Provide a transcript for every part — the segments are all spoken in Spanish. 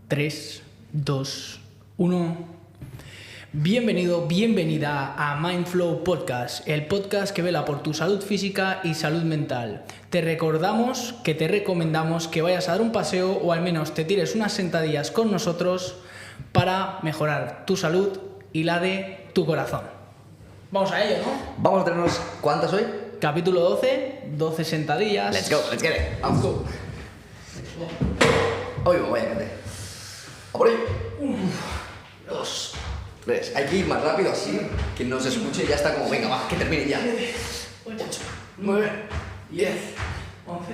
3, 2, 1. Bienvenido, bienvenida a Mindflow Podcast, el podcast que vela por tu salud física y salud mental. Te recordamos que te recomendamos que vayas a dar un paseo o al menos te tires unas sentadillas con nosotros para mejorar tu salud y la de tu corazón. Vamos a ello, ¿no? Vamos a tenernos, ¿cuántas hoy? Capítulo 12 sentadillas. Let's go, let's get it. Vamos. Go. Hoy voy a meter. A por ahí. 1, 2, 3. Hay que ir más rápido así, que no se escuche y ya está como, venga, va, que termine ya. 8, 9, 10, 11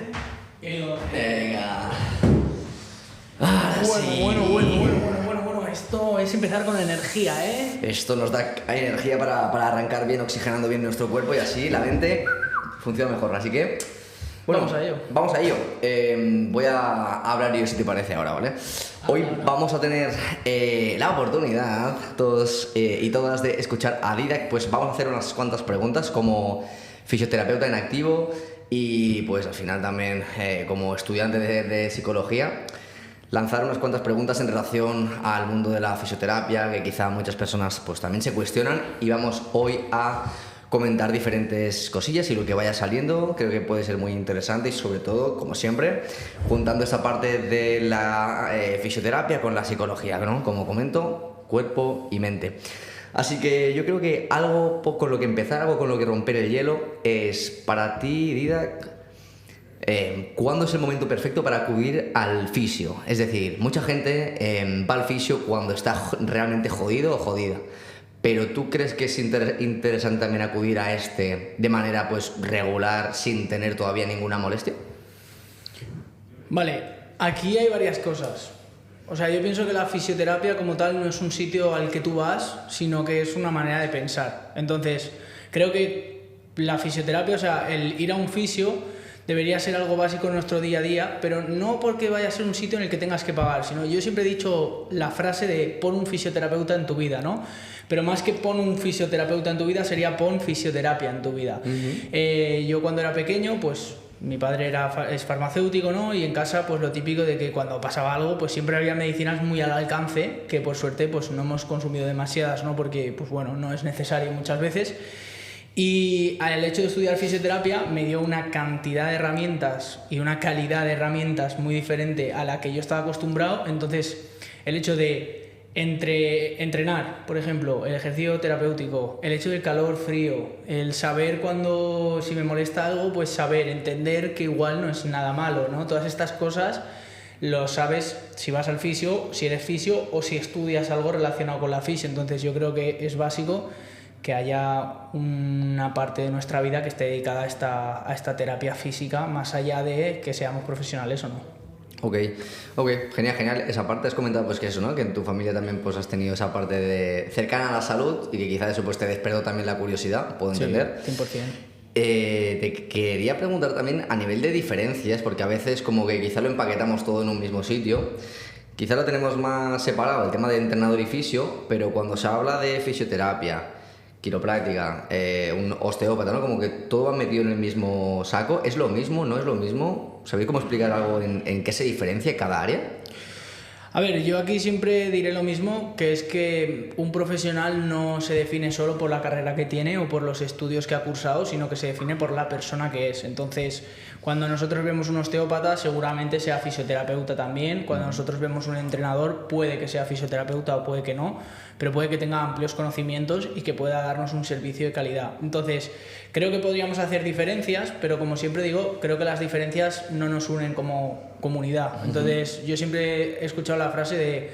y 12. Venga. Ahora sí. Bueno. Esto es empezar con energía, ¿eh? Esto nos da energía para arrancar bien, oxigenando bien nuestro cuerpo y así la mente funciona mejor. Así que, bueno, vamos a ello. Voy a hablar yo, si te parece, ahora, ¿vale? Hoy vamos a tener la oportunidad, todos y todas, de escuchar a Didac. Pues vamos a hacer unas cuantas preguntas como fisioterapeuta en activo y pues al final también como estudiante de psicología. Lanzar unas cuantas preguntas en relación al mundo de la fisioterapia, que quizá muchas personas pues también se cuestionan, y vamos hoy a comentar diferentes cosillas y lo que vaya saliendo. Creo que puede ser muy interesante y sobre todo, como siempre, juntando esta parte de la fisioterapia con la psicología, ¿no? Como comento, cuerpo y mente. Así que yo creo que algo con lo que empezar, algo con lo que romper el hielo es para ti, Didac. ¿Cuándo es el momento perfecto para acudir al fisio? Es decir, mucha gente va al fisio cuando está realmente jodido o jodida. Pero ¿tú crees que es interesante también acudir a este de manera pues regular sin tener todavía ninguna molestia? Vale, aquí hay varias cosas. O sea, yo pienso que la fisioterapia como tal no es un sitio al que tú vas, sino que es una manera de pensar. Entonces, creo que la fisioterapia, o sea, el ir a un fisio debería ser algo básico en nuestro día a día, pero no porque vaya a ser un sitio en el que tengas que pagar, sino yo siempre he dicho la frase de pon un fisioterapeuta en tu vida, ¿no? Pero más que pon un fisioterapeuta en tu vida sería pon fisioterapia en tu vida. Yo cuando era pequeño, pues mi padre es farmacéutico, ¿no? Y en casa pues lo típico de que cuando pasaba algo pues siempre había medicinas muy al alcance, que por suerte pues no hemos consumido demasiadas, ¿no? Porque pues bueno, no es necesario muchas veces. Y el hecho de estudiar fisioterapia me dio una cantidad de herramientas y una calidad de herramientas muy diferente a la que yo estaba acostumbrado. Entonces, el hecho de entrenar, por ejemplo, el ejercicio terapéutico, el hecho del calor, frío, el saber cuando, si me molesta algo, pues saber, entender que igual no es nada malo, ¿no? Todas estas cosas lo sabes si vas al fisio, si eres fisio o si estudias algo relacionado con la fisio. Entonces, yo creo que es básico que haya una parte de nuestra vida que esté dedicada a esta terapia física, más allá de que seamos profesionales o no. Ok, genial. Esa parte has comentado pues que eso, ¿no? Que en tu familia también pues has tenido esa parte de cercana a la salud y que quizás eso pues te despertó también la curiosidad, puedo entender. Sí, 100%. Te quería preguntar también a nivel de diferencias, porque a veces como que quizá lo empaquetamos todo en un mismo sitio. Quizá lo tenemos más separado, el tema de entrenador y fisio, pero cuando se habla de fisioterapia, quiropráctica, un osteópata, ¿no? Como que todo va metido en el mismo saco. ¿Es lo mismo? ¿No es lo mismo? ¿Sabéis cómo explicar algo en qué se diferencia cada área? A ver, yo aquí siempre diré lo mismo, que es que un profesional no se define solo por la carrera que tiene o por los estudios que ha cursado, sino que se define por la persona que es. Entonces, cuando nosotros vemos un osteópata, seguramente sea fisioterapeuta también. Cuando nosotros vemos un entrenador, puede que sea fisioterapeuta o puede que no, pero puede que tenga amplios conocimientos y que pueda darnos un servicio de calidad. Entonces, creo que podríamos hacer diferencias, pero como siempre digo, creo que las diferencias no nos unen como comunidad. Entonces, yo siempre he escuchado la frase de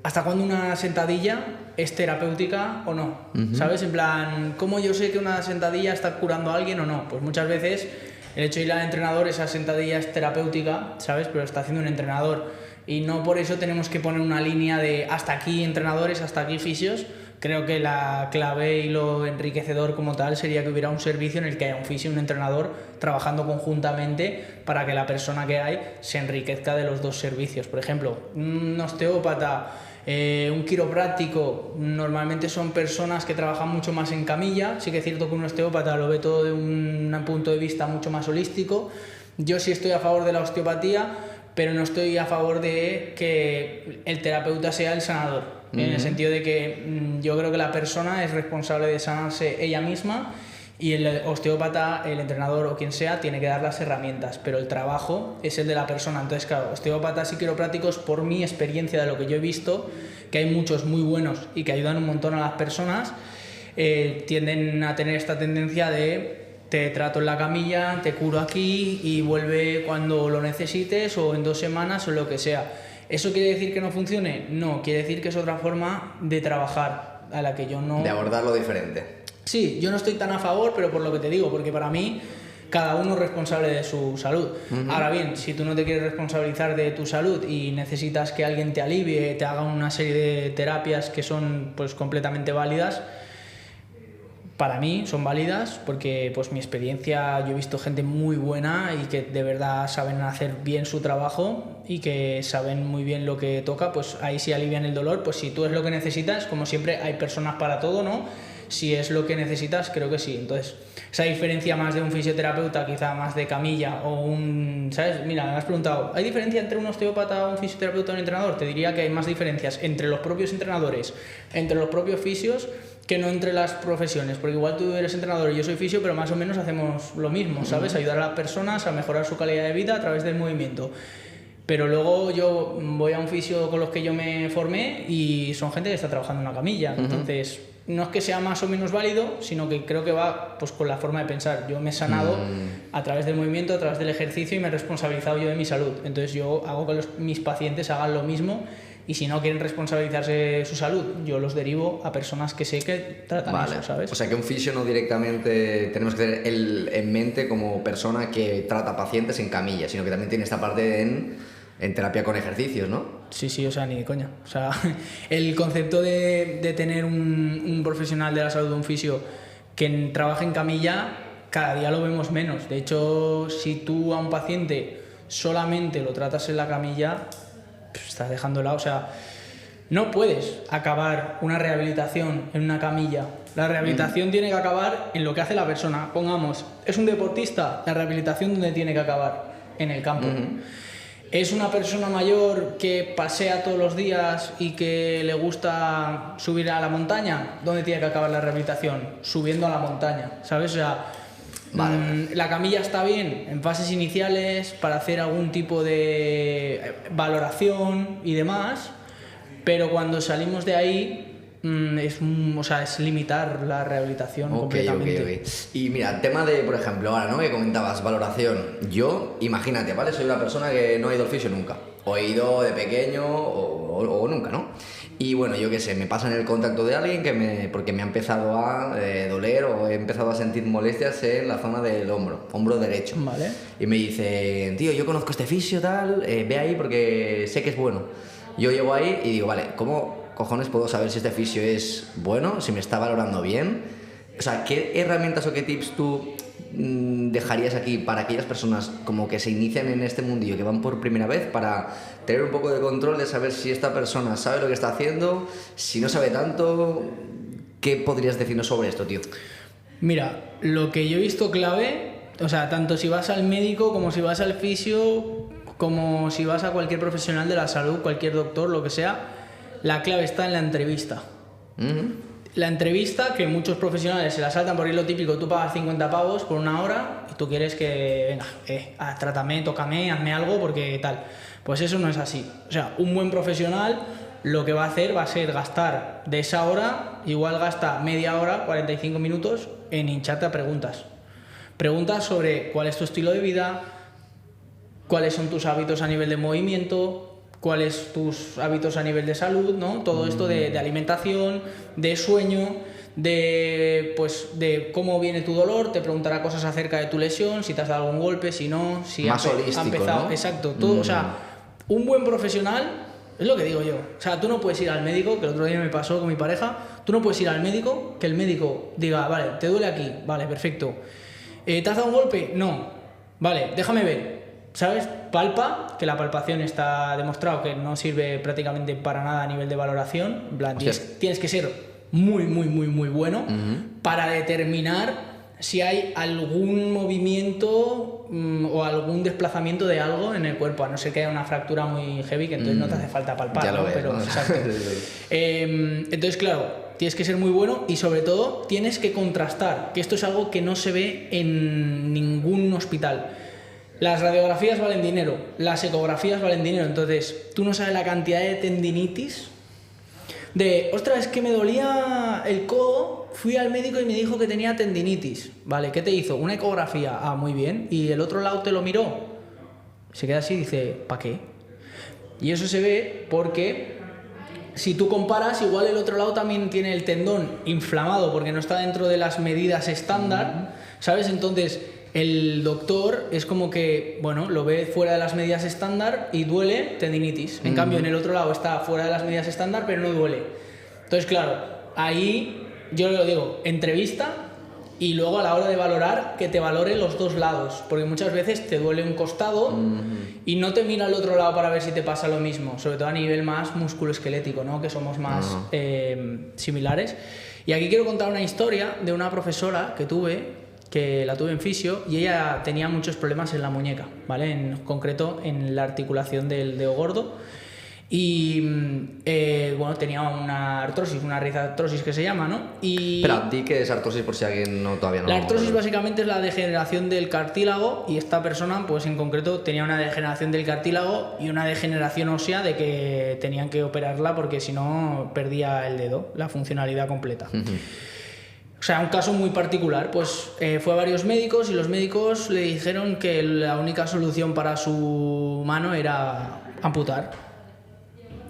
¿hasta cuándo una sentadilla es terapéutica o no? ¿Sabes? En plan, ¿cómo yo sé que una sentadilla está curando a alguien o no? Pues muchas veces el hecho de ir al entrenador, esa sentadilla es terapéutica, ¿sabes? Pero está haciendo un entrenador. Y no por eso tenemos que poner una línea de hasta aquí entrenadores, hasta aquí fisios. Creo que la clave y lo enriquecedor como tal sería que hubiera un servicio en el que haya un fisio y un entrenador trabajando conjuntamente para que la persona que hay se enriquezca de los dos servicios. Por ejemplo, un osteópata, un quiropráctico, normalmente son personas que trabajan mucho más en camilla. Sí que es cierto que un osteópata lo ve todo de un punto de vista mucho más holístico. Yo sí estoy a favor de la osteopatía, pero no estoy a favor de que el terapeuta sea el sanador, en el sentido de que yo creo que la persona es responsable de sanarse ella misma y el osteópata, el entrenador o quien sea, tiene que dar las herramientas, pero el trabajo es el de la persona. Entonces, claro, osteópatas y quiroprácticos, por mi experiencia de lo que yo he visto, que hay muchos muy buenos y que ayudan un montón a las personas, tienden a tener esta tendencia de te trato en la camilla, te curo aquí y vuelve cuando lo necesites o en 2 semanas o lo que sea. ¿Eso quiere decir que no funcione? No, quiere decir que es otra forma de trabajar a la que yo no... De abordarlo diferente. Sí, yo no estoy tan a favor, pero por lo que te digo, porque para mí cada uno es responsable de su salud. Ahora bien, si tú no te quieres responsabilizar de tu salud y necesitas que alguien te alivie, te haga una serie de terapias que son pues completamente válidas, para mí son válidas porque pues mi experiencia, yo he visto gente muy buena y que de verdad saben hacer bien su trabajo y que saben muy bien lo que toca, pues ahí sí alivian el dolor. Pues si tú es lo que necesitas, como siempre hay personas para todo, ¿no? Si es lo que necesitas, creo que sí. Entonces, esa diferencia más de un fisioterapeuta, quizá más de camilla o un... ¿Sabes? Mira, me has preguntado, ¿hay diferencia entre un osteópata, un fisioterapeuta y un entrenador? Te diría que hay más diferencias entre los propios entrenadores, entre los propios fisios, que no entre las profesiones, porque igual tú eres entrenador y yo soy fisio, pero más o menos hacemos lo mismo, ¿sabes? Ayudar a las personas a mejorar su calidad de vida a través del movimiento. Pero luego yo voy a un fisio con los que yo me formé y son gente que está trabajando en una camilla. Entonces, no es que sea más o menos válido, sino que creo que va pues con la forma de pensar. Yo me he sanado a través del movimiento, a través del ejercicio y me he responsabilizado yo de mi salud. Entonces yo hago que mis pacientes hagan lo mismo. Y si no quieren responsabilizarse de su salud, yo los derivo a personas que sé que tratan eso, ¿sabes? O sea que un fisio no directamente tenemos que tener en mente como persona que trata pacientes en camilla, sino que también tiene esta parte en terapia con ejercicios, ¿no? Sí, o sea, ni de coña. O sea, el concepto de tener un profesional de la salud, un fisio, que trabaje en camilla, cada día lo vemos menos. De hecho, si tú a un paciente solamente lo tratas en la camilla, estás dejándola, o sea, no puedes acabar una rehabilitación en una camilla. La rehabilitación tiene que acabar en lo que hace la persona. Pongamos, es un deportista, la rehabilitación ¿dónde tiene que acabar? En el campo. Es una persona mayor que pasea todos los días y que le gusta subir a la montaña, ¿dónde tiene que acabar la rehabilitación? Subiendo a la montaña, ¿sabes? O sea, la camilla está bien en fases iniciales para hacer algún tipo de valoración y demás, pero cuando salimos de ahí es limitar la rehabilitación completamente. Okay. Y mira, tema de, por ejemplo, ahora, ¿no? Que comentabas, valoración. Yo, imagínate, ¿vale? Soy una persona que no ha ido al fisio nunca. O he ido de pequeño o nunca, ¿no? Y bueno, yo qué sé, me pasan el contacto de alguien porque me ha empezado a doler o he empezado a sentir molestias en la zona del hombro derecho. Vale. Y me dice, tío, yo conozco este fisio, tal, ve ahí porque sé que es bueno. Yo llego ahí y digo, vale, ¿cómo cojones puedo saber si este fisio es bueno, si me está valorando bien? O sea, ¿qué herramientas o qué tips tú dejarías aquí para aquellas personas como que se inician en este mundillo, que van por primera vez, para tener un poco de control de saber si esta persona sabe lo que está haciendo, si no sabe tanto? ¿Qué podrías decirnos sobre esto, tío? Mira, lo que yo he visto clave, o sea, tanto si vas al médico como si vas al fisio, como si vas a cualquier profesional de la salud, cualquier doctor, lo que sea, la clave está en la entrevista. La entrevista, que muchos profesionales se la saltan por ir lo típico, tú pagas 50 pavos por 1 hora y tú quieres que, venga, trátame, tócame, hazme algo porque tal. Pues eso no es así. O sea, un buen profesional lo que va a hacer va a ser gastar de esa hora, igual gasta media hora, 45 minutos, en hincharte a preguntas. Preguntas sobre cuál es tu estilo de vida, cuáles son tus hábitos a nivel de movimiento, cuáles tus hábitos a nivel de salud, ¿no? Todo esto de alimentación, de sueño, de cómo viene tu dolor, te preguntará cosas acerca de tu lesión, si te has dado algún golpe, si no, si más holístico, ha empezado, ¿no? Exacto, todo, o sea, un buen profesional, es lo que digo yo, o sea, tú no puedes ir al médico, que el otro día me pasó con mi pareja, tú no puedes ir al médico, que el médico diga, vale, te duele aquí, vale, perfecto, ¿te has dado un golpe? No, vale, déjame ver. ¿Sabes? Palpa, que la palpación está demostrado que no sirve prácticamente para nada a nivel de valoración. En plan, tienes que ser muy bueno para determinar si hay algún movimiento o algún desplazamiento de algo en el cuerpo, a no ser que haya una fractura muy heavy, que entonces no te hace falta palpar, ya lo ves, pero ¿no? exacto. Entonces, claro, tienes que ser muy bueno y sobre todo tienes que contrastar, que esto es algo que no se ve en ningún hospital. Las radiografías valen dinero, las ecografías valen dinero, entonces tú no sabes la cantidad de tendinitis ostras, es que me dolía el codo, fui al médico y me dijo que tenía tendinitis. Vale, ¿qué te hizo? Una ecografía. Ah, muy bien. ¿Y el otro lado te lo miró? Se queda así y dice, ¿para qué? Y eso se ve porque si tú comparas, igual el otro lado también tiene el tendón inflamado porque no está dentro de las medidas estándar, ¿sabes? Entonces el doctor es como que, bueno, lo ve fuera de las medidas estándar y duele, tendinitis. En cambio, en el otro lado está fuera de las medidas estándar, pero no duele. Entonces, claro, ahí yo lo digo, entrevista y luego a la hora de valorar, que te valore los dos lados. Porque muchas veces te duele un costado y no te mira al otro lado para ver si te pasa lo mismo. Sobre todo a nivel más musculoesquelético, ¿no? Que somos más similares. Y aquí quiero contar una historia de una profesora que la tuve en fisio y ella tenía muchos problemas en la muñeca, ¿vale? En concreto en la articulación del dedo gordo y bueno, tenía una artrosis, una artrosis que se llama, ¿no? Y espera, di que es artrosis por si alguien todavía no... La artrosis básicamente es la degeneración del cartílago y esta persona pues en concreto tenía una degeneración del cartílago y una degeneración ósea de que tenían que operarla porque si no perdía el dedo, la funcionalidad completa. O sea, un caso muy particular, pues fue a varios médicos y los médicos le dijeron que la única solución para su mano era amputar.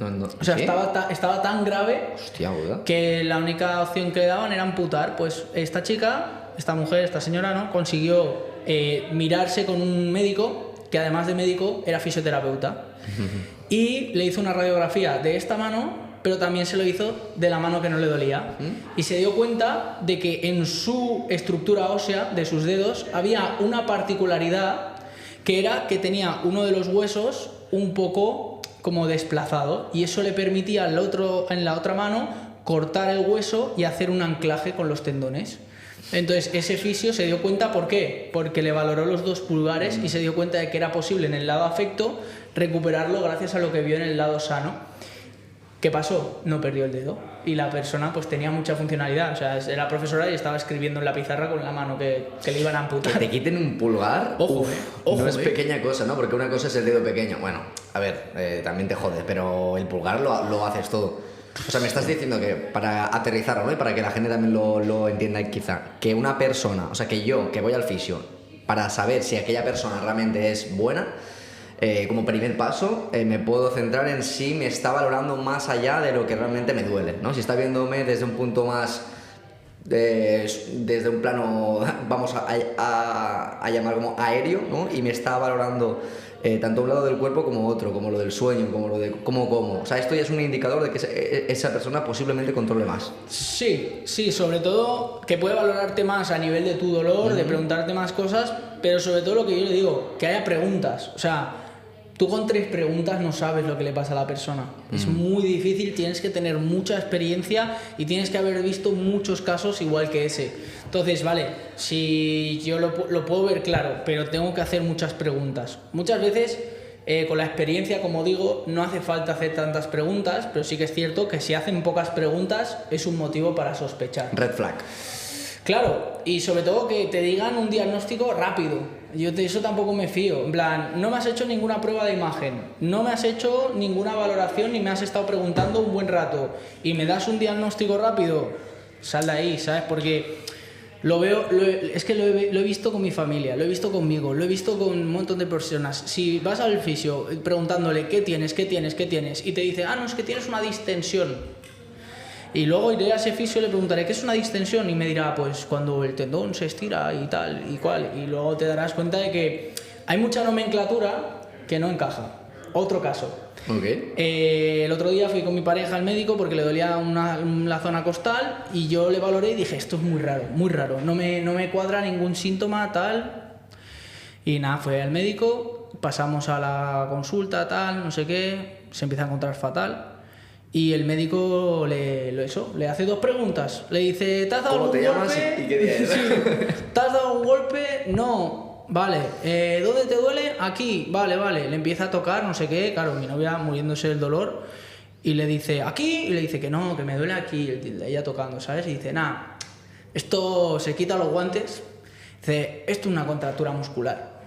No. O sea, ¿Sí? estaba tan grave. Hostia, ¿verdad? Que la única opción que le daban era amputar. Pues esta chica, esta mujer, esta señora, ¿no? Consiguió mirarse con un médico que además de médico era fisioterapeuta y le hizo una radiografía de esta mano, pero también se lo hizo de la mano que no le dolía. Y se dio cuenta de que en su estructura ósea de sus dedos había una particularidad que era que tenía uno de los huesos un poco como desplazado y eso le permitía en la otra mano cortar el hueso y hacer un anclaje con los tendones. Entonces ese fisio se dio cuenta, ¿por qué? Porque le valoró los dos pulgares y se dio cuenta de que era posible en el lado afecto recuperarlo gracias a lo que vio en el lado sano. ¿Qué pasó? No perdió el dedo y la persona pues tenía mucha funcionalidad, o sea, era profesora y estaba escribiendo en la pizarra con la mano que le iban a amputar. Que te quiten un pulgar, ojo, no es pequeña cosa, ¿no? Porque una cosa es el dedo pequeño, bueno, a ver, también te jode, pero el pulgar lo haces todo. O sea, me estás diciendo que para aterrizarlo, ¿no? Y para que la gente también lo entienda quizá, que una persona, o sea, que yo, que voy al fisio, para saber si aquella persona realmente es buena, como primer paso, me puedo centrar en si me está valorando más allá de lo que realmente me duele, ¿no? Si está viéndome desde un punto más... desde un plano, vamos a llamar como aéreo, ¿no? Y me está valorando tanto un lado del cuerpo como otro, como lo del sueño, como lo de cómo. O sea, esto ya es un indicador de que esa persona posiblemente controle más. Sí, sobre todo que puede valorarte más a nivel de tu dolor, de preguntarte más cosas, pero sobre todo lo que yo le digo, que haya preguntas. O sea, tú con 3 preguntas no sabes lo que le pasa a la persona. Es muy difícil, tienes que tener mucha experiencia y tienes que haber visto muchos casos igual que ese. Entonces, vale, si yo lo puedo ver claro, pero tengo que hacer muchas preguntas. Muchas veces, con la experiencia, como digo, no hace falta hacer tantas preguntas, pero sí que es cierto que si hacen pocas preguntas es un motivo para sospechar. Red flag. Claro, y sobre todo que te digan un diagnóstico rápido. Yo de eso tampoco me fío. En plan, no me has hecho ninguna prueba de imagen, no me has hecho ninguna valoración ni me has estado preguntando un buen rato y me das un diagnóstico rápido, sal de ahí, ¿sabes? Porque lo he visto con mi familia, lo he visto conmigo, lo he visto con un montón de personas. Si vas al fisio preguntándole ¿qué tienes? Y te dice, no, es que tienes una distensión. Y luego iré a ese fisio y le preguntaré ¿qué es una distensión? Y me dirá, pues cuando el tendón se estira y tal y cual. Y luego te darás cuenta de que hay mucha nomenclatura que no encaja. Otro caso. Okay. El otro día fui con mi pareja al médico porque le dolía la zona costal y yo le valoré y dije, esto es muy raro. No me cuadra ningún síntoma, tal. Y nada, fue al médico, pasamos a la consulta, tal, no sé qué, se empieza a encontrar fatal. Y el médico le hace 2 preguntas. Le dice, ¿te has dado algún golpe? ¿Cómo te llamas y qué día es? Sí. ¿Te has dado un golpe? No. Vale. ¿Dónde te duele? Aquí. Vale. Le empieza a tocar, no sé qué. Claro, mi novia muriéndose del dolor. Y le dice, ¿aquí? Y le dice que no, que me duele aquí. Ella tocando, ¿sabes? Y dice, nada, esto se quita los guantes. Dice, esto es una contractura muscular.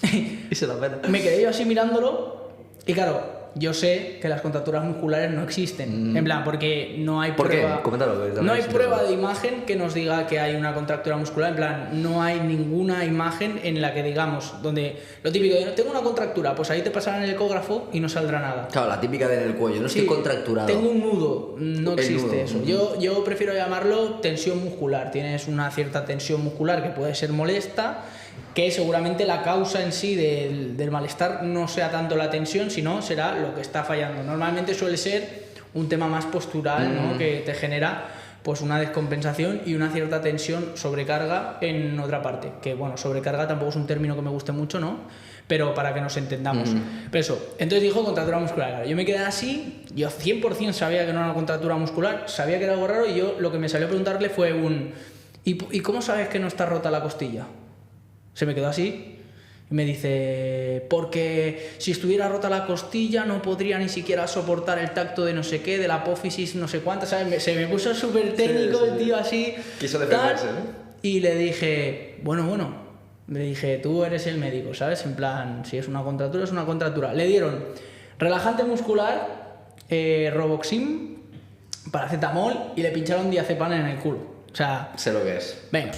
Y se la pena. Me quedé yo así mirándolo. Y claro, yo sé que las contracturas musculares no existen. En plan, porque no hay ¿Por prueba. qué? Coméntalo. No hay prueba de imagen que nos diga que hay una contractura muscular. En plan, no hay ninguna imagen en la que digamos, donde lo típico de tengo una contractura, pues ahí te pasarán el ecógrafo y no saldrá nada. Claro, la típica en el cuello, no estoy contracturado. Tengo un nudo, no existe nudo. eso. Yo prefiero llamarlo tensión muscular. Tienes una cierta tensión muscular que puede ser molesta, que seguramente la causa en sí del malestar no sea tanto la tensión, sino será lo que está fallando. Normalmente suele ser un tema más postural, ¿no? Que te genera pues una descompensación y una cierta tensión, sobrecarga en otra parte. Que bueno, sobrecarga tampoco es un término que me guste mucho, ¿no? Pero para que nos entendamos. Pero eso, entonces dijo contractura muscular. Claro, yo me quedé así, yo 100% sabía que no era una contractura muscular, sabía que era algo raro y yo lo que me salió a preguntarle fue ¿y cómo sabes que no está rota la costilla? Se me quedó así y me dice, porque si estuviera rota la costilla no podría ni siquiera soportar el tacto de no sé qué, de la apófisis no sé cuántas, ¿sabes? Se me puso súper técnico el tío así. Quiso defenderse, ¿no? Y le dije, bueno, le dije, tú eres el médico, ¿sabes? En plan, si es una contractura, es una contractura. Le dieron relajante muscular, Roboxim, paracetamol y le pincharon diazepam en el culo. O sea, sé lo que es. Venga,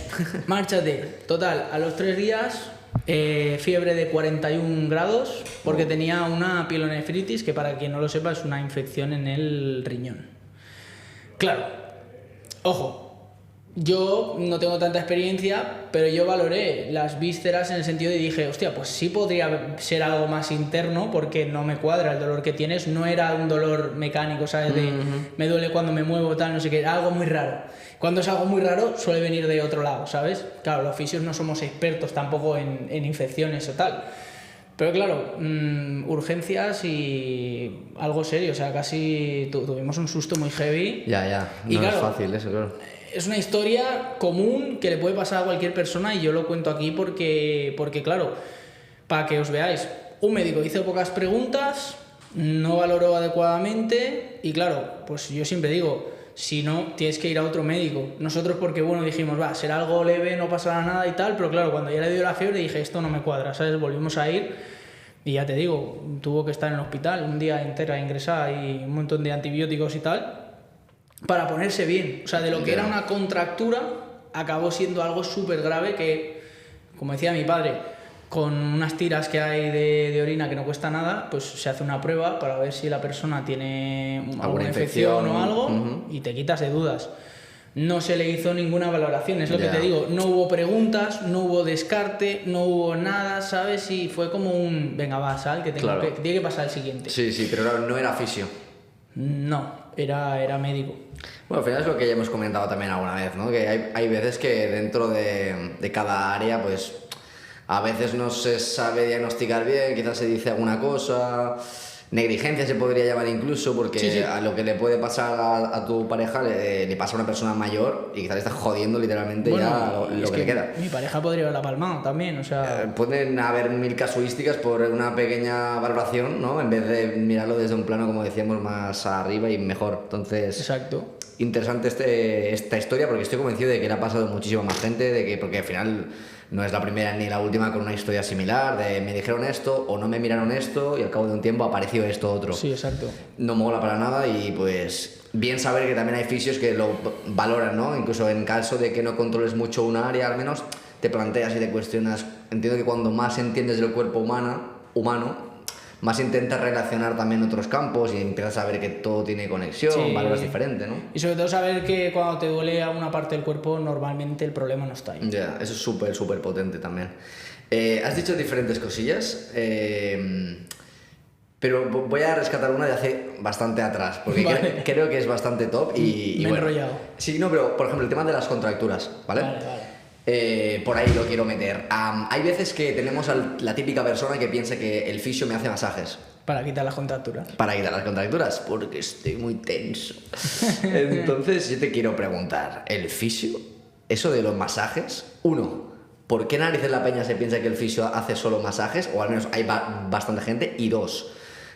márchate. Total, a los 3 días, fiebre de 41 grados, porque tenía una pielonefritis, que para quien no lo sepa es una infección en el riñón. Claro, ojo, yo no tengo tanta experiencia, pero yo valoré las vísceras en el sentido de dije, hostia, pues sí podría ser algo más interno, porque no me cuadra el dolor que tienes, no era un dolor mecánico, ¿sabes? De me duele cuando me muevo, tal, no sé qué, era algo muy raro. Cuando es algo muy raro, suele venir de otro lado, ¿sabes? Claro, los fisios no somos expertos tampoco en infecciones o tal. Pero claro, urgencias y algo serio, o sea, casi tuvimos un susto muy heavy. Ya, y no claro, es fácil eso, claro. Es una historia común que le puede pasar a cualquier persona y yo lo cuento aquí porque claro, para que os veáis, un médico hizo pocas preguntas, no valoró adecuadamente y claro, pues yo siempre digo, si no, tienes que ir a otro médico. Nosotros porque, bueno, dijimos, va, será algo leve, no pasará nada y tal, pero claro, cuando ya le dio la fiebre dije, esto no me cuadra, ¿sabes? Volvimos a ir y ya te digo, tuvo que estar en el hospital un día entera ingresada y un montón de antibióticos y tal, para ponerse bien. O sea, de lo que era una contractura, acabó siendo algo súper grave que, como decía mi padre, con unas tiras que hay de orina que no cuesta nada, pues se hace una prueba para ver si la persona tiene alguna infección o algo y te quitas de dudas. No se le hizo ninguna valoración, es lo que te digo, no hubo preguntas, no hubo descarte, no hubo nada, ¿sabes? Y fue como un, venga, va, sal, que tiene que pasar el siguiente. Sí, pero no era fisio. No, era médico. Bueno, al final es lo que ya hemos comentado también alguna vez, ¿no? Que hay veces que dentro de cada área, pues a veces no se sabe diagnosticar bien, quizás se dice alguna cosa, negligencia se podría llamar incluso, porque a lo que le puede pasar a tu pareja le pasa a una persona mayor y quizás le estás jodiendo literalmente lo que le queda. Mi pareja podría haberla palmado también, o sea... Pueden haber 1000 casuísticas por una pequeña valoración, ¿no? En vez de mirarlo desde un plano, como decíamos, más arriba y mejor. Entonces... Exacto. Interesante esta historia porque estoy convencido de que le ha pasado a muchísima más gente, porque al final no es la primera ni la última con una historia similar de me dijeron esto o no me miraron esto y al cabo de un tiempo apareció esto otro. Sí, exacto. No mola para nada y pues bien saber que también hay fisios que lo valoran, ¿no? Incluso en caso de que no controles mucho una área, al menos te planteas y te cuestionas. Entiendo que cuando más entiendes del cuerpo humano más intentas relacionar también otros campos y empiezas a ver que todo tiene conexión, valores diferentes, ¿no? Y sobre todo saber que cuando te duele a una parte del cuerpo, normalmente el problema no está ahí. Ya, eso es súper potente también. Has dicho diferentes cosillas, pero voy a rescatar una de hace bastante atrás, porque creo que es bastante top y me he enrollado. Sí, no, pero por ejemplo, el tema de las contracturas, ¿vale? Vale. Por ahí lo quiero meter. Hay veces que tenemos a la típica persona que piensa que el fisio me hace masajes. Para quitar las contracturas. Para quitar las contracturas, porque estoy muy tenso. Entonces, yo te quiero preguntar, ¿el fisio, eso de los masajes, uno, ¿por qué narices la peña se piensa que el fisio hace solo masajes? O al menos hay bastante gente. Y dos,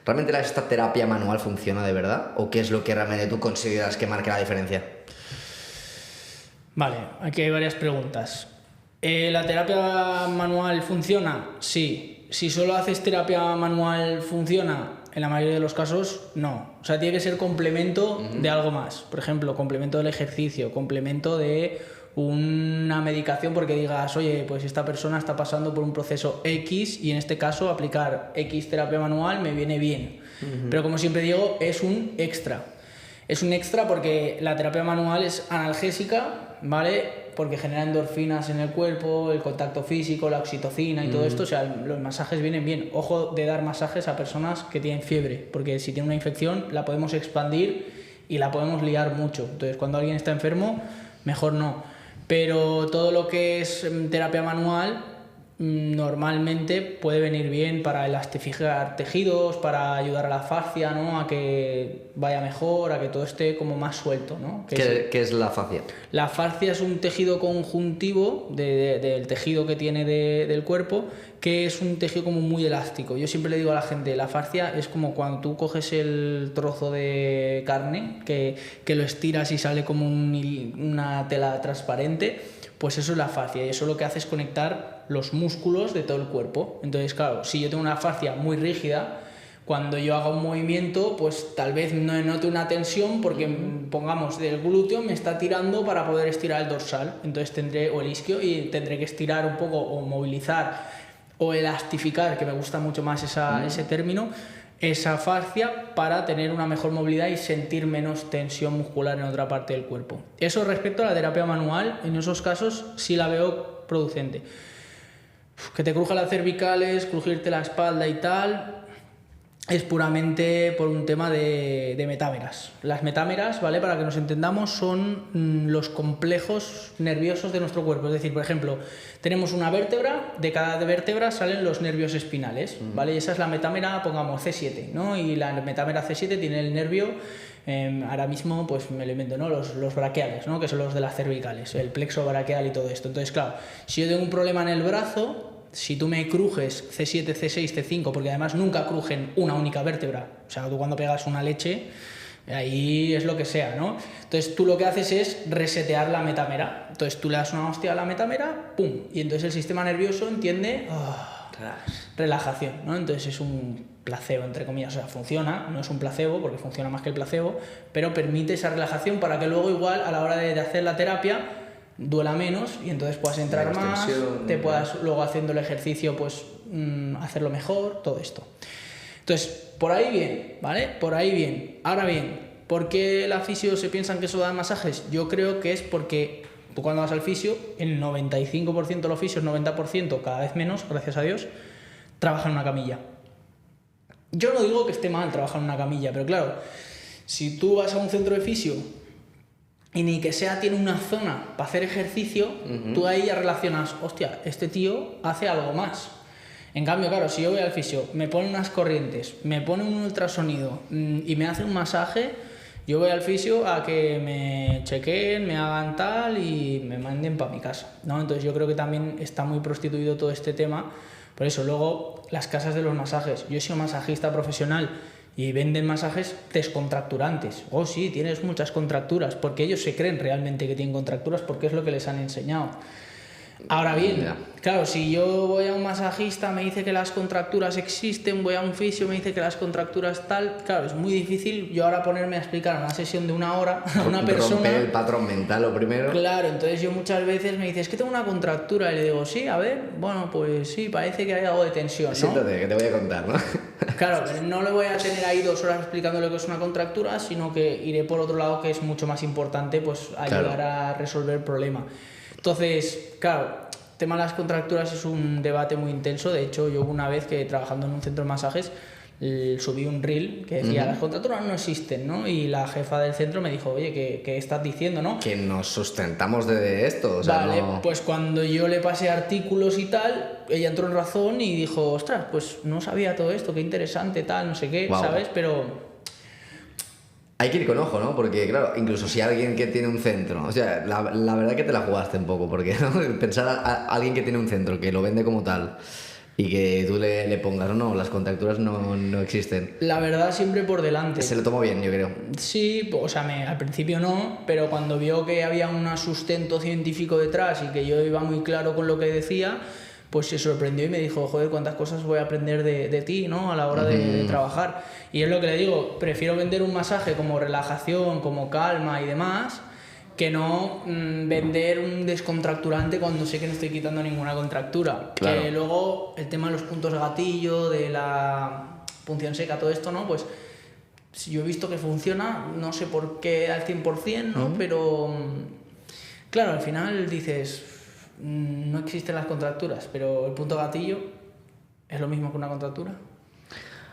¿realmente esta terapia manual funciona de verdad? ¿O qué es lo que realmente tú consideras que marca la diferencia? Vale, aquí hay varias preguntas. ¿La terapia manual funciona? Sí. Si solo haces terapia manual, ¿funciona? En la mayoría de los casos, no. O sea, tiene que ser complemento de algo más. Por ejemplo, complemento del ejercicio, complemento de una medicación porque digas, oye, pues esta persona está pasando por un proceso X y en este caso aplicar X terapia manual me viene bien. Pero como siempre digo, es un extra. Es un extra porque la terapia manual es analgésica, ¿vale? Porque genera endorfinas en el cuerpo, el contacto físico, la oxitocina y todo esto. O sea, los masajes vienen bien. Ojo de dar masajes a personas que tienen fiebre, porque si tiene una infección la podemos expandir y la podemos liar mucho. Entonces, cuando alguien está enfermo, mejor no. Pero todo lo que es terapia manual normalmente puede venir bien para elastificar tejidos, para ayudar a la fascia, ¿no? A que vaya mejor, a que todo esté como más suelto, ¿no? ¿Qué es la fascia? La fascia es un tejido conjuntivo del tejido que tiene del cuerpo, que es un tejido como muy elástico. Yo siempre le digo a la gente, la fascia es como cuando tú coges el trozo de carne, que lo estiras y sale como una tela transparente. Pues eso es la fascia, y eso lo que hace es conectar los músculos de todo el cuerpo. Entonces, claro, si yo tengo una fascia muy rígida, cuando yo haga un movimiento, pues tal vez no note una tensión porque, pongamos, del glúteo me está tirando para poder estirar el dorsal, entonces o el isquio, y tendré que estirar un poco o movilizar o elastificar, que me gusta mucho más ese término, esa fascia para tener una mejor movilidad y sentir menos tensión muscular en otra parte del cuerpo. Eso respecto a la terapia manual, en esos casos sí la veo producente. Que te crujan las cervicales, crujirte la espalda y tal, es puramente por un tema de metámeras. Las metámeras, ¿vale? Para que nos entendamos, son los complejos nerviosos de nuestro cuerpo. Es decir, por ejemplo, tenemos una vértebra, de cada vértebra salen los nervios espinales, ¿vale? Y esa es la metámera, pongamos, C7, ¿no? Y la metámera C7 tiene el nervio, ahora mismo, pues me lo invento, ¿no? Los braquiales, ¿no? Que son los de las cervicales, el plexo braquial y todo esto. Entonces, claro, si yo tengo un problema en el brazo, si tú me crujes C7, C6, C5, porque además nunca crujen una única vértebra, o sea, tú cuando pegas una leche, ahí es lo que sea, ¿no? Entonces tú lo que haces es resetear la metámera. Entonces tú le das una hostia a la metámera, ¡pum! Y entonces el sistema nervioso entiende relajación, ¿no? Entonces es un placebo, entre comillas, o sea, funciona, no es un placebo, porque funciona más que el placebo, pero permite esa relajación para que luego igual a la hora de hacer la terapia duela menos y entonces puedas entrar más, te puedas luego haciendo el ejercicio pues hacerlo mejor, todo esto. Entonces, por ahí bien, ¿vale? Por ahí bien. Ahora bien, ¿por qué la fisio se piensan que eso da masajes? Yo creo que es porque tú cuando vas al fisio, el 95% de los fisios, 90%, cada vez menos, gracias a Dios, trabajan en una camilla. Yo no digo que esté mal trabajar en una camilla, pero claro, si tú vas a un centro de fisio y ni que sea tiene una zona para hacer ejercicio, tú ahí ya relacionas, hostia, este tío hace algo más. En cambio, claro, si yo voy al fisio, me pone unas corrientes, me pone un ultrasonido y me hace un masaje, yo voy al fisio a que me chequeen, me hagan tal y me manden para mi casa, ¿no? Entonces yo creo que también está muy prostituido todo este tema. Por eso, luego, las casas de los masajes. Yo he sido masajista profesional y venden masajes descontracturantes. Oh, sí, tienes muchas contracturas, porque ellos se creen realmente que tienen contracturas porque es lo que les han enseñado. Ahora bien, claro, si yo voy a un masajista, me dice que las contracturas existen, voy a un fisio, me dice que las contracturas tal, claro, es muy difícil yo ahora ponerme a explicar una sesión de 1 hora a una persona. Romper el patrón mental lo primero. Claro, entonces yo muchas veces me dice, es que tengo una contractura, y le digo, sí, a ver, bueno, pues sí, parece que hay algo de tensión, ¿no? Siéntate, que te voy a contar, ¿no? Claro, pero no le voy a tener ahí 2 horas explicando lo que es una contractura, sino que iré por otro lado, que es mucho más importante, pues ayudar a resolver el problema. Entonces, claro, el tema de las contracturas es un debate muy intenso. De hecho, yo una vez que trabajando en un centro de masajes, subí un reel que decía, las contracturas no existen, ¿no? Y la jefa del centro me dijo, oye, ¿qué estás diciendo, no? Que nos sustentamos de esto, o sea, vale, no... pues cuando yo le pasé artículos y tal, ella entró en razón y dijo, ostras, pues no sabía todo esto, qué interesante, tal, no sé qué, Wow. ¿sabes? Pero... Hay que ir con ojo, ¿no? Porque, claro, incluso si alguien que tiene un centro, o sea, la verdad que te la jugaste un poco, porque ¿no? Pensar a alguien que tiene un centro, que lo vende como tal, y que tú le pongas, no, las contracturas no existen. La verdad siempre por delante. Se lo tomó bien, yo creo. Sí, o sea, al principio no, pero cuando vio que había un sustento científico detrás y que yo iba muy claro con lo que decía, pues se sorprendió y me dijo, joder, cuántas cosas voy a aprender de ti, ¿no? A la hora de trabajar. Y es lo que le digo, prefiero vender un masaje como relajación, como calma y demás, que no vender un descontracturante cuando sé que no estoy quitando ninguna contractura. Claro. Que luego el tema de los puntos gatillo, de la punción seca, todo esto, ¿no? Pues si yo he visto que funciona, no sé por qué al 100%, ¿no? Pero claro, al final dices, no existen las contracturas, pero el punto gatillo es lo mismo que una contractura,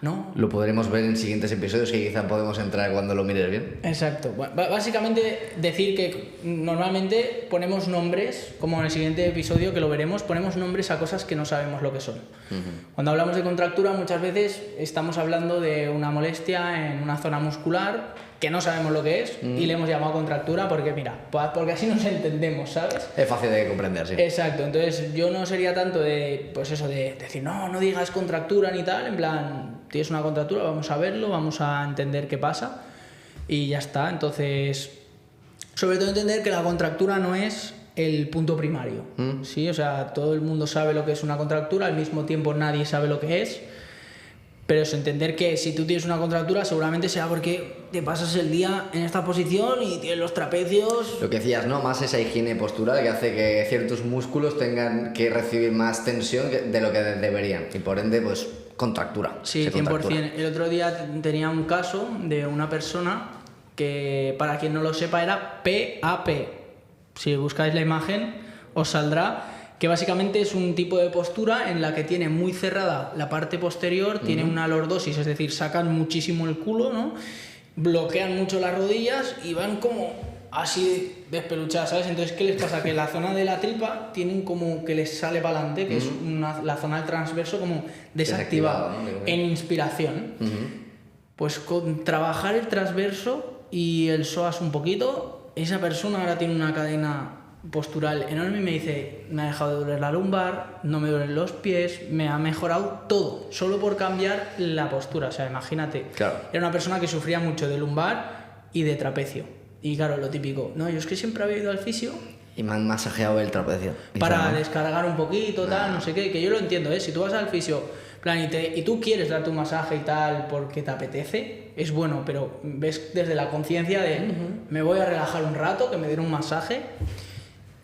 ¿no? Lo podremos ver en siguientes episodios que quizá podemos entrar cuando lo mires bien. Exacto. Básicamente decir que normalmente ponemos nombres, como en el siguiente episodio que lo veremos, ponemos nombres a cosas que no sabemos lo que son. Cuando hablamos de contractura muchas veces estamos hablando de una molestia en una zona muscular que no sabemos lo que es y le hemos llamado contractura porque mira, porque así nos entendemos, ¿sabes? Es fácil de comprender, sí. Exacto, entonces yo no sería tanto de, pues eso, de decir, no digas contractura ni tal, en plan, tienes una contractura, vamos a verlo, vamos a entender qué pasa y ya está. Entonces, sobre todo entender que la contractura no es el punto primario, ¿sí? O sea, todo el mundo sabe lo que es una contractura, al mismo tiempo nadie sabe lo que es. Pero es entender que si tú tienes una contractura seguramente sea porque te pasas el día en esta posición y tienes los trapecios... Lo que decías, ¿no? Más esa higiene postural que hace que ciertos músculos tengan que recibir más tensión de lo que deberían. Y por ende, pues, contractura. Sí, 100%. El otro día tenía un caso de una persona que, para quien no lo sepa, era PAP. Si buscáis la imagen, os saldrá... que básicamente es un tipo de postura en la que tiene muy cerrada la parte posterior, tiene una lordosis, es decir, sacan muchísimo el culo, ¿no? Bloquean mucho las rodillas y van como así despeluchadas, ¿sabes? Entonces, ¿qué les pasa? Que la zona de la tripa tienen como que les sale para adelante, que es la zona del transverso como desactivada, ¿no? En inspiración. Pues con trabajar el transverso y el psoas un poquito, esa persona ahora tiene una cadena postural enorme y me dice, me ha dejado de doler la lumbar, no me duelen los pies, me ha mejorado todo, solo por cambiar la postura. O sea, imagínate, claro. Era una persona que sufría mucho de lumbar y de trapecio. Y claro, lo típico, no, yo es que siempre había ido al fisio y me han masajeado el trapecio. para descargar un poquito, tal, no sé qué, que yo lo entiendo, ¿eh? Si tú vas al fisio, plan, y tú quieres darte un masaje y tal porque te apetece, es bueno, pero ves desde la conciencia de me voy a relajar un rato, que me den un masaje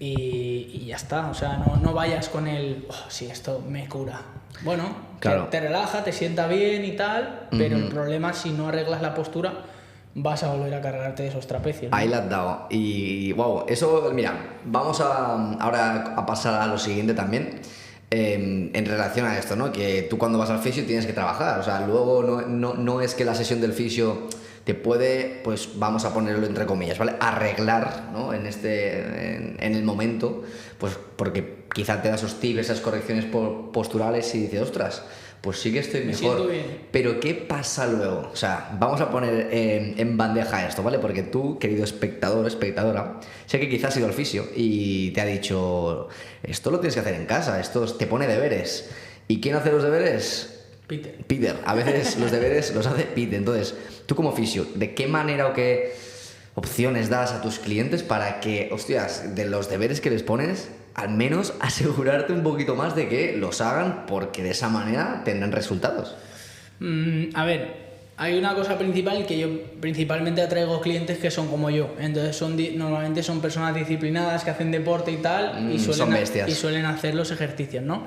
y ya está. O sea, no vayas con el, sí, esto me cura. Bueno, claro. te relaja, te sienta bien y tal, pero el problema, si no arreglas la postura, vas a volver a cargarte de esos trapecios, ¿no? Ahí la has dado. Y wow, eso, mira, vamos ahora a pasar a lo siguiente también. En relación a esto, ¿no? Que tú cuando vas al fisio tienes que trabajar. O sea, luego no es que la sesión del fisio te puede, pues vamos a ponerlo entre comillas, ¿vale? Arreglar, ¿no? En el momento, pues porque quizá te da esos tips, esas correcciones posturales y dices, ostras, pues sí que estoy mejor. Me siento bien. Pero ¿qué pasa luego? O sea, vamos a poner en bandeja esto, ¿vale? Porque tú, querido espectador, espectadora, sé que quizás has ido al fisio y te ha dicho, esto lo tienes que hacer en casa, esto te pone deberes. ¿Y quién hace los deberes? Peter. A veces los deberes los hace Peter. Entonces, tú como fisio, ¿de qué manera o qué opciones das a tus clientes para que, hostias, de los deberes que les pones, al menos asegurarte un poquito más de que los hagan porque de esa manera tendrán resultados? A ver, hay una cosa principal que yo principalmente atraigo clientes que son como yo. Entonces normalmente son personas disciplinadas que hacen deporte y tal son bestias. y suelen hacer los ejercicios, ¿no?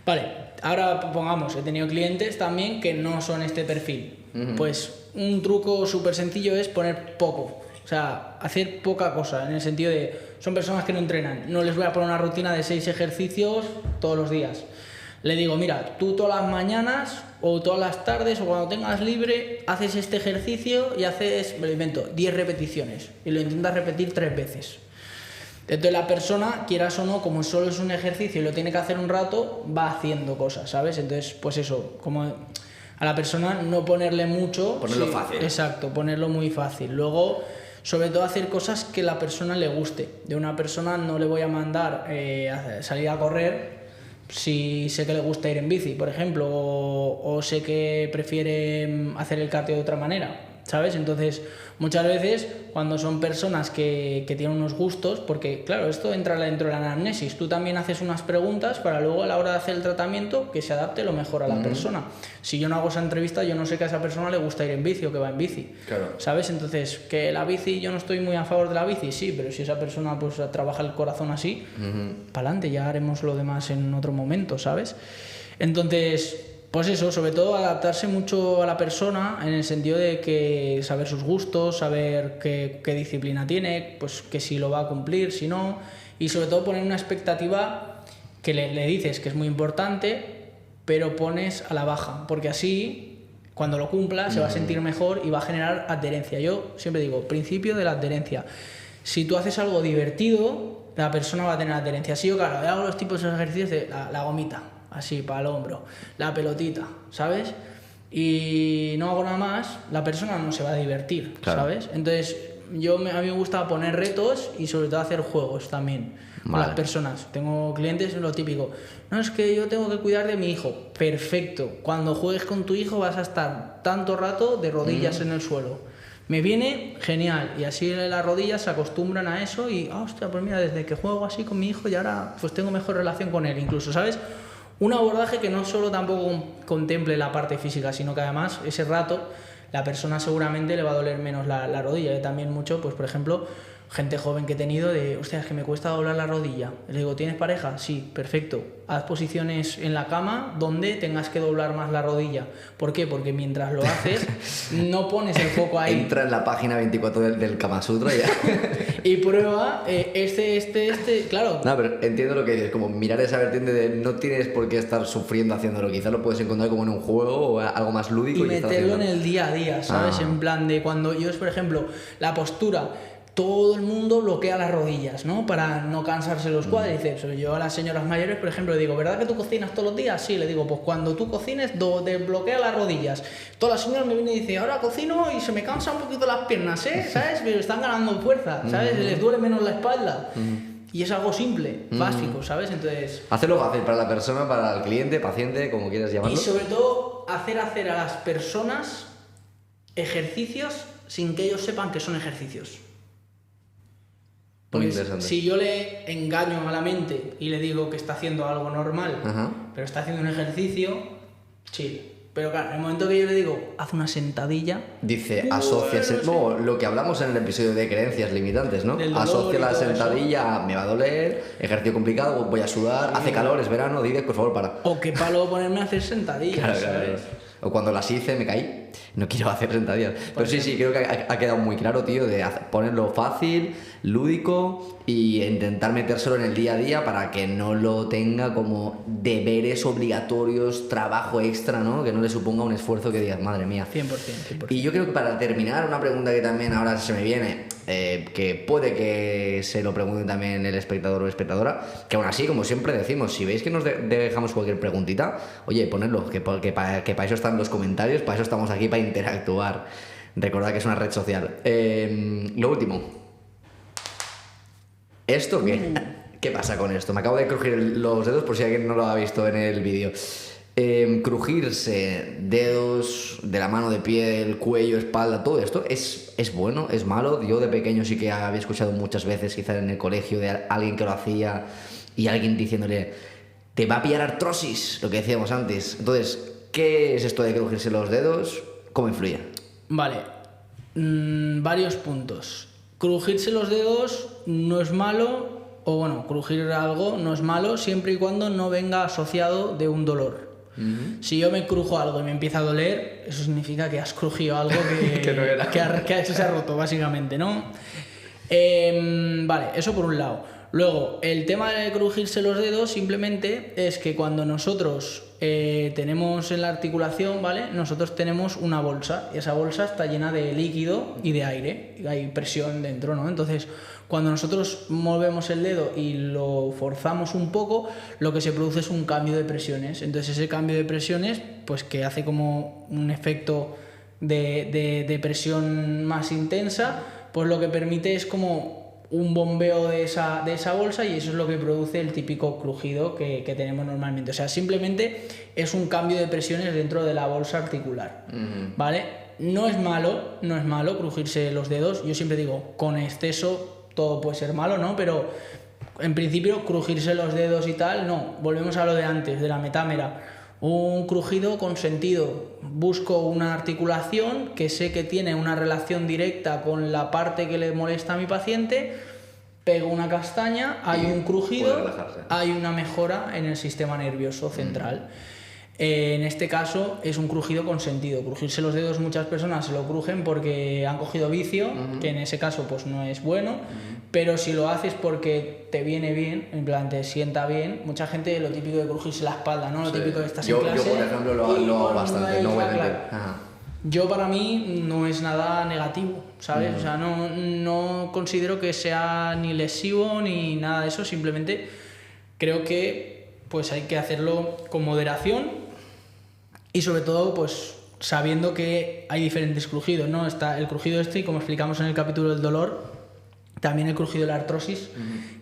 Vale, ahora pongamos, he tenido clientes también que no son este perfil. Pues un truco súper sencillo es poner poco. O sea, hacer poca cosa, en el sentido de, son personas que no entrenan. No les voy a poner una rutina de 6 ejercicios todos los días. Le digo, mira, tú todas las mañanas o todas las tardes o cuando tengas libre, haces este ejercicio y haces, me lo invento, 10 repeticiones y lo intentas repetir 3 veces. Entonces la persona, quieras o no, como solo es un ejercicio y lo tiene que hacer un rato, va haciendo cosas, ¿sabes? Entonces, pues eso, como a la persona no ponerle mucho... Ponerlo fácil. Exacto, ponerlo muy fácil. Luego, sobre todo hacer cosas que a la persona le guste. De una persona no le voy a mandar a salir a correr si sé que le gusta ir en bici, por ejemplo, o sé que prefiere hacer el cardio de otra manera, ¿sabes? Entonces, muchas veces cuando son personas que tienen unos gustos, porque claro, esto entra dentro de la anamnesis, tú también haces unas preguntas para luego a la hora de hacer el tratamiento que se adapte lo mejor a la persona. Si yo no hago esa entrevista, yo no sé que a esa persona le gusta ir en bici o que va en bici, claro. ¿Sabes? Entonces, que la bici, yo no estoy muy a favor de la bici, sí, pero si esa persona pues trabaja el corazón así, para adelante, ya haremos lo demás en otro momento, ¿sabes? Entonces... Pues eso, sobre todo adaptarse mucho a la persona en el sentido de que saber sus gustos, saber qué disciplina tiene, pues que si lo va a cumplir, si no, y sobre todo poner una expectativa que le dices que es muy importante, pero pones a la baja, porque así cuando lo cumpla se va a sentir mejor y va a generar adherencia. Yo siempre digo, principio de la adherencia. Si tú haces algo divertido, la persona va a tener adherencia. Sí, yo claro, hago los tipos de ejercicios de la gomita, así para el hombro, la pelotita, ¿sabes? Y no hago nada más, la persona no se va a divertir, claro. ¿Sabes? Entonces, a mí me gusta poner retos y sobre todo hacer juegos también con las personas. Tengo clientes, lo típico, no, es que yo tengo que cuidar de mi hijo. Perfecto, cuando juegues con tu hijo vas a estar tanto rato de rodillas en el suelo. Me viene genial, y así las rodillas se acostumbran a eso y, hostia, pues mira, desde que juego así con mi hijo y ahora pues tengo mejor relación con él, incluso, ¿sabes? Un abordaje que no solo tampoco contemple la parte física, sino que además ese rato la persona seguramente le va a doler menos la rodilla. Y también mucho, pues por ejemplo, gente joven que he tenido de, hostia, es que me cuesta doblar la rodilla. Le digo, ¿tienes pareja? Sí, perfecto. Haz posiciones en la cama donde tengas que doblar más la rodilla. ¿Por qué? Porque mientras lo haces, no pones el foco ahí. Entra en la página 24 del Kama Sutra ya. Y prueba claro. No, pero entiendo lo que dices, como mirar esa vertiente de no tienes por qué estar sufriendo haciéndolo. Quizás lo puedes encontrar como en un juego o algo más lúdico. Y meterlo en el día a día, ¿sabes? En plan de cuando yo, por ejemplo, la postura... Todo el mundo bloquea las rodillas, ¿no? Para no cansarse los cuádriceps. Yo a las señoras mayores, por ejemplo, le digo, ¿verdad que tú cocinas todos los días? Sí, le digo, pues cuando tú cocines, desbloquea las rodillas. Todas las señoras me vienen y dicen, ahora cocino y se me cansan un poquito las piernas, ¿eh? ¿Sabes? Pero están ganando fuerza, ¿sabes? Les duele menos la espalda. Y es algo simple, básico, ¿sabes? Entonces... Hacerlo fácil para la persona, para el cliente, paciente, como quieras llamarlo. Y sobre todo, hacer a las personas ejercicios sin que ellos sepan que son ejercicios. Pues si yo le engaño a la mente y le digo que está haciendo algo normal, pero está haciendo un ejercicio, chill. Pero claro, en el momento que yo le digo, haz una sentadilla... Dice, asóciase... No, lo que hablamos en el episodio de creencias limitantes, ¿no? Asocia la sentadilla, me va a doler, ejercicio complicado, voy a sudar, hace calor, es verano, Dides, por favor, para. O que palo ponerme a hacer sentadillas, claro, ¿sabes? O cuando las hice, me caí. No quiero hacer sentadillas. Pero sí, creo que ha quedado muy claro, tío, de ponerlo fácil, lúdico y intentar metérselo en el día a día para que no lo tenga como deberes obligatorios, trabajo extra, ¿no? Que no le suponga un esfuerzo que digas, madre mía. 100%. Y yo creo que para terminar, una pregunta que también ahora se me viene, que puede que se lo pregunte también el espectador o espectadora, que aún así, como siempre decimos, si veis que nos dejamos cualquier preguntita, oye, ponedlo, que para eso están los comentarios, para eso estamos aquí, para interactuar. Recordad que es una red social. Lo último. ¿Esto qué? ¿Qué pasa con esto? Me acabo de crujir los dedos por si alguien no lo ha visto en el vídeo. Crujirse dedos de la mano, de pie, el cuello, espalda, todo esto es bueno, es malo. Yo de pequeño sí que había escuchado muchas veces, quizás en el colegio, de alguien que lo hacía y alguien diciéndole, te va a pillar artrosis, lo que decíamos antes. Entonces, ¿qué es esto de crujirse los dedos? ¿Cómo influye? Vale, varios puntos. Crujirse los dedos no es malo, o bueno, crujir algo no es malo siempre y cuando no venga asociado de un dolor. Si yo me crujo algo y me empieza a doler, eso significa que has crujido algo que, no era. que se ha roto, básicamente, ¿no? Vale, eso por un lado. Luego, el tema de crujirse los dedos simplemente es que cuando nosotros tenemos en la articulación, ¿vale? Nosotros tenemos una bolsa y esa bolsa está llena de líquido y de aire, y hay presión dentro, ¿no? Entonces, cuando nosotros movemos el dedo y lo forzamos un poco, lo que se produce es un cambio de presiones. Entonces, ese cambio de presiones, pues que hace como un efecto de presión más intensa, pues lo que permite es como un bombeo de esa bolsa y eso es lo que produce el típico crujido que tenemos normalmente. O sea, simplemente es un cambio de presiones dentro de la bolsa articular, ¿vale? No es malo crujirse los dedos. Yo siempre digo, con exceso todo puede ser malo, ¿no? Pero en principio crujirse los dedos y tal, no. Volvemos a lo de antes, de la metámera. Un crujido con sentido. Busco una articulación que sé que tiene una relación directa con la parte que le molesta a mi paciente, pego una castaña, hay un crujido, hay una mejora en el sistema nervioso central. En este caso es un crujido con sentido. Crujirse los dedos, muchas personas se lo crujen porque han cogido vicio, que en ese caso pues no es bueno, pero si lo haces porque te viene bien, en plan te sienta bien, mucha gente lo típico de crujirse la espalda, ¿no? Lo típico de estás en clase. Yo por ejemplo lo hago bastante, no voy a mentir. Yo para mí no es nada negativo, ¿sabes? O sea, no considero que sea ni lesivo ni nada de eso, simplemente creo que pues hay que hacerlo con moderación. Y sobre todo, pues sabiendo que hay diferentes crujidos, ¿no? Está el crujido y como explicamos en el capítulo del dolor, también el crujido de la artrosis,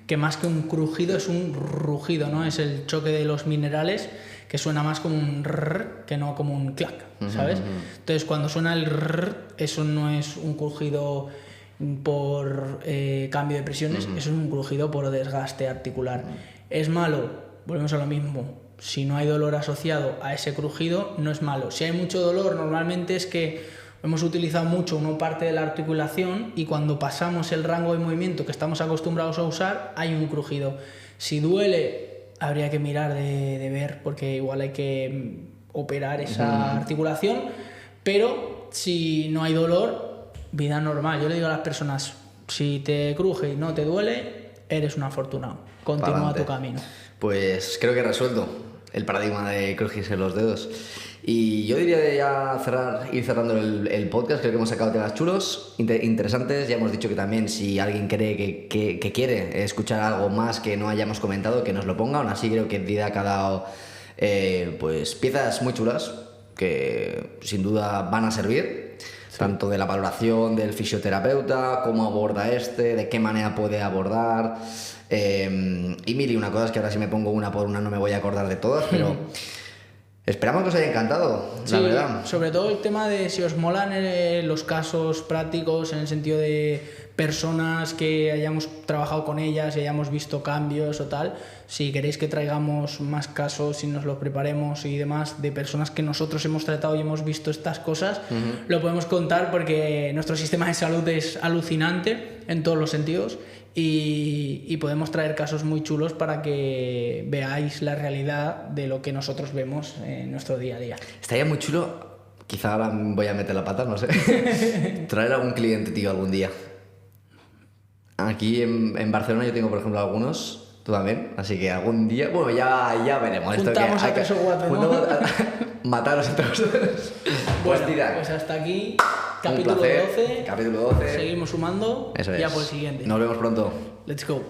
que más que un crujido es un rugido, ¿no? Es el choque de los minerales, que suena más como un rrr que no como un clac, ¿sabes? Entonces, cuando suena el rrr, eso no es un crujido por cambio de presiones, eso es un crujido por desgaste articular. Es malo, volvemos a lo mismo. Si no hay dolor asociado a ese crujido, no es malo. Si hay mucho dolor, normalmente es que hemos utilizado mucho una parte de la articulación y cuando pasamos el rango de movimiento que estamos acostumbrados a usar, hay un crujido. Si duele, habría que mirar de ver, porque igual hay que operar esa articulación, pero si no hay dolor, vida normal. Yo le digo a las personas, si te cruje y no te duele, eres un afortunado. Continúa tu camino. Pues creo que he resuelto el paradigma de crujirse los dedos. Y yo diría de ya ir cerrando el podcast. Creo que hemos sacado temas chulos, interesantes. Ya hemos dicho que también si alguien cree que quiere escuchar algo más que no hayamos comentado, que nos lo ponga. Aún así creo que Didac ha dado pues piezas muy chulas que sin duda van a servir. Sí. Tanto de la valoración del fisioterapeuta, cómo aborda de qué manera puede abordar. Y mil y una cosa es que ahora si me pongo una por una no me voy a acordar de todas, pero esperamos que os haya encantado, la verdad. Sobre todo el tema de si os molan los casos prácticos en el sentido de personas que hayamos trabajado con ellas y hayamos visto cambios o tal. Si queréis que traigamos más casos y nos los preparemos y demás de personas que nosotros hemos tratado y hemos visto estas cosas, lo podemos contar porque nuestro sistema de salud es alucinante en todos los sentidos. Y podemos traer casos muy chulos para que veáis la realidad de lo que nosotros vemos en nuestro día a día. Estaría muy chulo, quizá ahora voy a meter la pata, no sé, traer a algún cliente, tío, algún día. Aquí en Barcelona yo tengo, por ejemplo, algunos, tú también, así que algún día, bueno, ya veremos. Juntamos a 3 o 4, ¿no? Mataros entre vosotros. Bueno, pues hasta aquí. Capítulo 12. Capítulo 12. Seguimos sumando. Eso es. Ya por el siguiente. Nos vemos pronto. Let's go.